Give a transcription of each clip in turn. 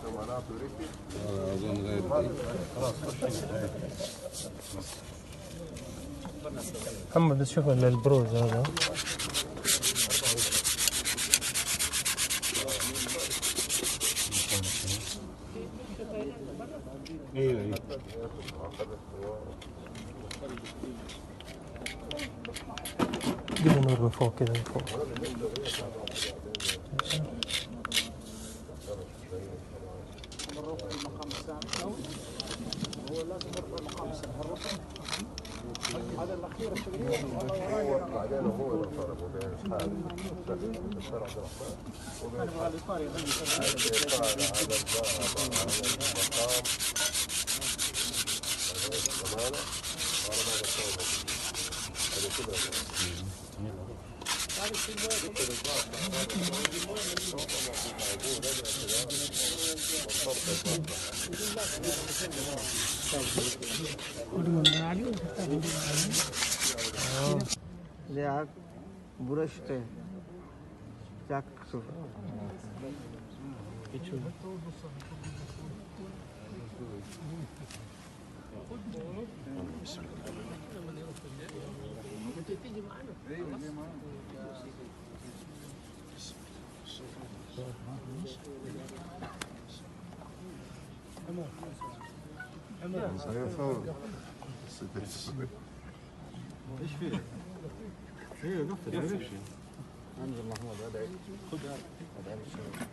اظن غير محمد بس شوف البروز هذا ايوه جيب نور من فوق كذا من فوق. هو لازم يرفع المقام السابق الرفع هذا الاخير الشغليه بعدين هو اللي طلب وبين حاله الدكتور عبد الرحمن وبين الاطار يغني الاطار على المقام الامانه وانا ما بصوره هذا كله लिहाज ब्रश पे चक सो ايش فيه؟ ايه قفل يمشي انزل محمود ادعي خذ ادعي بالشباب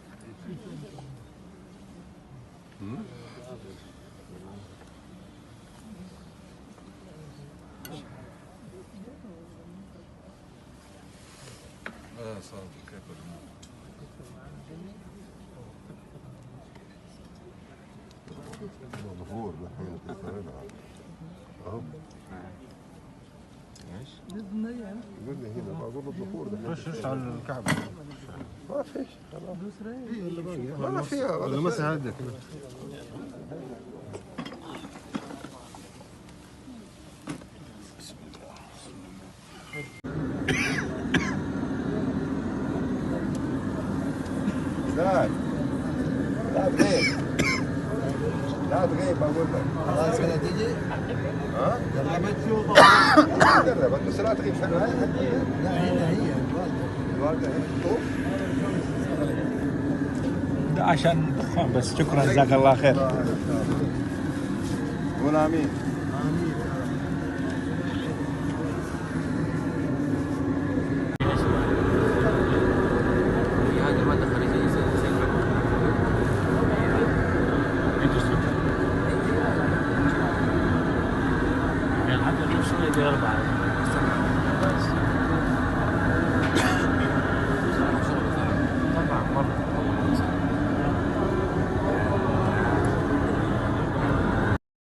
صار كيف ظهور الحين اهو ايش؟ يقول لي هنا بقول له الظهور خش على الكعبه ما فيش خلاص اللي باقي ما فيها ولا مسح عندك لا تغيب لا تغيب اقول لك خلاص كذا تيجي ها؟ جربت بس لا تغيب حلوه لا هي الوالده هنا تطوف عشان دخان بس. شكرا جزاك الله خير. قول امين يعني حتى شوية 4